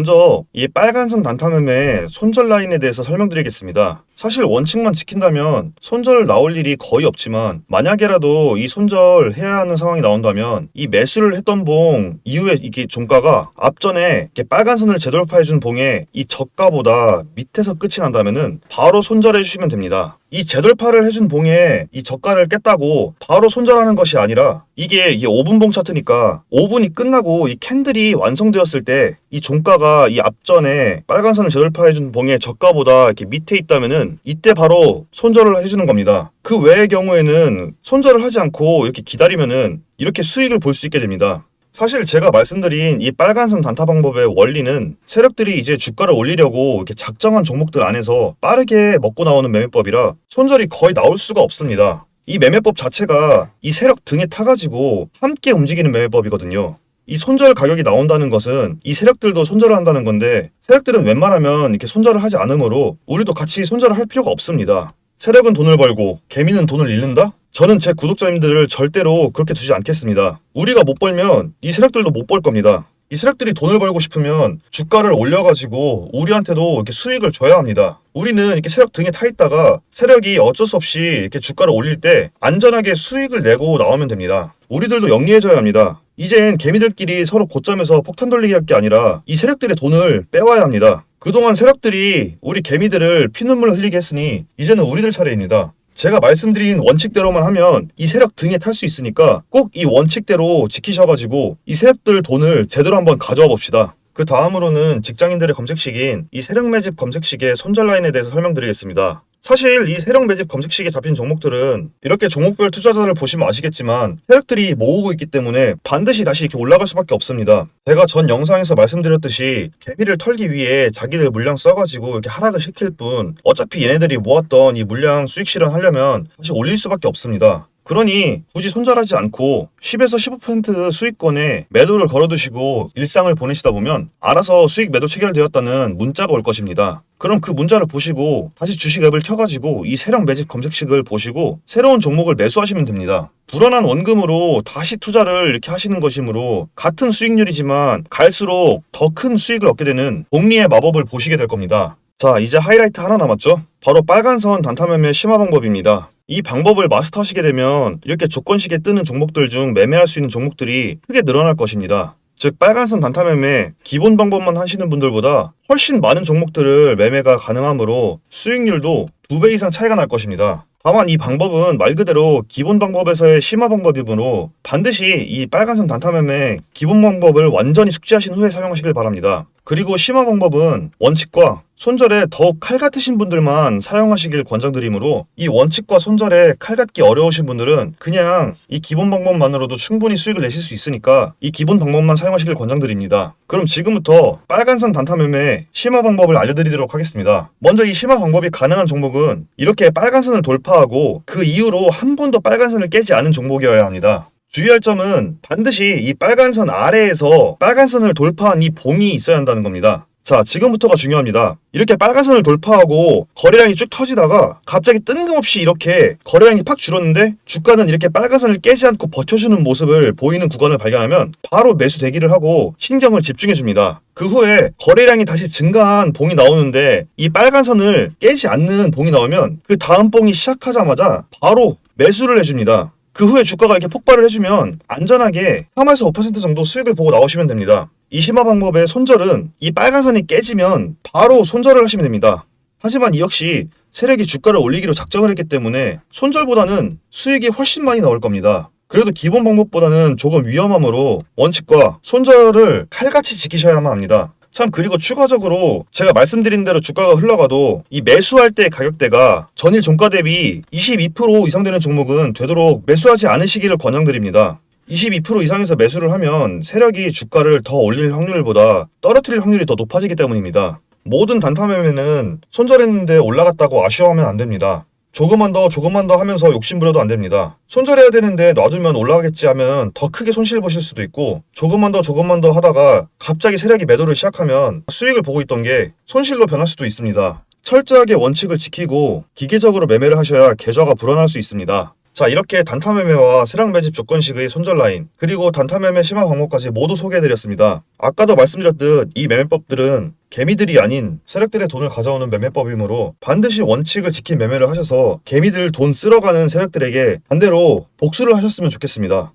먼저 이 빨간선 단타매매 손절 라인에 대해서 설명드리겠습니다. 사실 원칙만 지킨다면 손절 나올 일이 거의 없지만 만약에라도 이 손절해야 하는 상황이 나온다면 이 매수를 했던 봉 이후에 이게 종가가 앞전에 이렇게 빨간선을 재돌파해준 봉의 이 저가보다 밑에서 끝이 난다면은 바로 손절해 주시면 됩니다. 이 재돌파를 해준 봉에 이 저가를 깼다고 바로 손절하는 것이 아니라 이게 5분 봉 차트니까 5분이 끝나고 이 캔들이 완성되었을 때 이 종가가 이 앞전에 빨간선을 재돌파해준 봉의 저가보다 이렇게 밑에 있다면은 이때 바로 손절을 해주는 겁니다. 그 외의 경우에는 손절을 하지 않고 이렇게 기다리면은 이렇게 수익을 볼 수 있게 됩니다. 사실 제가 말씀드린 이 빨간선 단타 방법의 원리는 세력들이 이제 주가를 올리려고 이렇게 작정한 종목들 안에서 빠르게 먹고 나오는 매매법이라 손절이 거의 나올 수가 없습니다. 이 매매법 자체가 이 세력 등에 타가지고 함께 움직이는 매매법이거든요. 이 손절 가격이 나온다는 것은 이 세력들도 손절을 한다는 건데 세력들은 웬만하면 이렇게 손절을 하지 않으므로 우리도 같이 손절을 할 필요가 없습니다. 세력은 돈을 벌고 개미는 돈을 잃는다? 저는 제 구독자님들을 절대로 그렇게 두지 않겠습니다. 우리가 못 벌면 이 세력들도 못 벌 겁니다. 이 세력들이 돈을 벌고 싶으면 주가를 올려가지고 우리한테도 이렇게 수익을 줘야 합니다. 우리는 이렇게 세력 등에 타 있다가 세력이 어쩔 수 없이 이렇게 주가를 올릴 때 안전하게 수익을 내고 나오면 됩니다. 우리들도 영리해져야 합니다. 이젠 개미들끼리 서로 고점에서 폭탄 돌리기 할 게 아니라 이 세력들의 돈을 빼와야 합니다. 그동안 세력들이 우리 개미들을 피눈물을 흘리게 했으니 이제는 우리들 차례입니다. 제가 말씀드린 원칙대로만 하면 이 세력 등에 탈 수 있으니까 꼭 이 원칙대로 지키셔가지고 이 세력들 돈을 제대로 한번 가져와 봅시다. 그 다음으로는 직장인들의 검색식인 이 세력 매집 검색식의 손절 라인에 대해서 설명드리겠습니다. 사실 이 세력 매집 검색식에 잡힌 종목들은 이렇게 종목별 투자자를 보시면 아시겠지만 세력들이 모으고 있기 때문에 반드시 다시 이렇게 올라갈 수밖에 없습니다. 제가 전 영상에서 말씀드렸듯이 개미를 털기 위해 자기들 물량 써가지고 이렇게 하락을 시킬 뿐 어차피 얘네들이 모았던 이 물량 수익 실현하려면 다시 올릴 수밖에 없습니다. 그러니 굳이 손절하지 않고 10에서 15% 수익권에 매도를 걸어두시고 일상을 보내시다 보면 알아서 수익 매도 체결되었다는 문자가 올 것입니다. 그럼 그 문자를 보시고 다시 주식 앱을 켜가지고 이 세력 매집 검색식을 보시고 새로운 종목을 매수하시면 됩니다. 불어난 원금으로 다시 투자를 이렇게 하시는 것이므로 같은 수익률이지만 갈수록 더 큰 수익을 얻게 되는 복리의 마법을 보시게 될 겁니다. 자, 이제 하이라이트 하나 남았죠? 바로 빨간선 단타 매매 심화 방법입니다. 이 방법을 마스터하시게 되면 이렇게 조건식에 뜨는 종목들 중 매매할 수 있는 종목들이 크게 늘어날 것입니다. 즉 빨간선 단타 매매 기본 방법만 하시는 분들보다 훨씬 많은 종목들을 매매가 가능하므로 수익률도 2배 이상 차이가 날 것입니다. 다만 이 방법은 말 그대로 기본 방법에서의 심화 방법이므로 반드시 이 빨간선 단타 매매 기본 방법을 완전히 숙지하신 후에 사용하시길 바랍니다. 그리고 심화 방법은 원칙과 손절에 더욱 칼 같으신 분들만 사용하시길 권장드리므로 이 원칙과 손절에 칼 같기 어려우신 분들은 그냥 이 기본 방법만으로도 충분히 수익을 내실 수 있으니까 이 기본 방법만 사용하시길 권장드립니다. 그럼 지금부터 빨간선 단타 매매 심화 방법을 알려드리도록 하겠습니다. 먼저 이 심화 방법이 가능한 종목은 이렇게 빨간선을 돌파하고 그 이후로 한 번도 빨간선을 깨지 않은 종목이어야 합니다. 주의할 점은 반드시 이 빨간선 아래에서 빨간선을 돌파한 이 봉이 있어야 한다는 겁니다. 자, 지금부터가 중요합니다. 이렇게 빨간선을 돌파하고 거래량이 쭉 터지다가 갑자기 뜬금없이 이렇게 거래량이 팍 줄었는데 주가는 이렇게 빨간선을 깨지 않고 버텨주는 모습을 보이는 구간을 발견하면 바로 매수 대기를 하고 신경을 집중해줍니다. 그 후에 거래량이 다시 증가한 봉이 나오는데 이 빨간선을 깨지 않는 봉이 나오면 그 다음 봉이 시작하자마자 바로 매수를 해줍니다. 그 후에 주가가 이렇게 폭발을 해주면 안전하게 3에서 5% 정도 수익을 보고 나오시면 됩니다. 이 심화 방법의 손절은 이 빨간선이 깨지면 바로 손절을 하시면 됩니다. 하지만 이 역시 세력이 주가를 올리기로 작정을 했기 때문에 손절보다는 수익이 훨씬 많이 나올 겁니다. 그래도 기본 방법보다는 조금 위험하므로 원칙과 손절을 칼같이 지키셔야만 합니다. 참, 그리고 추가적으로 제가 말씀드린 대로 주가가 흘러가도 이 매수할 때 가격대가 전일 종가 대비 22% 이상 되는 종목은 되도록 매수하지 않으시기를 권장드립니다. 22% 이상에서 매수를 하면 세력이 주가를 더 올릴 확률보다 떨어뜨릴 확률이 더 높아지기 때문입니다. 모든 단타 매매는 손절했는데 올라갔다고 아쉬워하면 안 됩니다. 조금만 더 하면서 욕심부려도 안 됩니다. 손절해야 되는데 놔두면 올라가겠지 하면 더 크게 손실 보실 수도 있고 조금만 더 하다가 갑자기 세력이 매도를 시작하면 수익을 보고 있던 게 손실로 변할 수도 있습니다. 철저하게 원칙을 지키고 기계적으로 매매를 하셔야 계좌가 불어날 수 있습니다. 자, 이렇게 단타매매와 세량 매집 조건식의 손절 라인, 그리고 단타매매 심화 방법까지 모두 소개해드렸습니다. 아까도 말씀드렸듯 이 매매법들은 개미들이 아닌 세력들의 돈을 가져오는 매매법이므로 반드시 원칙을 지킨 매매를 하셔서 개미들 돈 쓸어가는 세력들에게 반대로 복수를 하셨으면 좋겠습니다.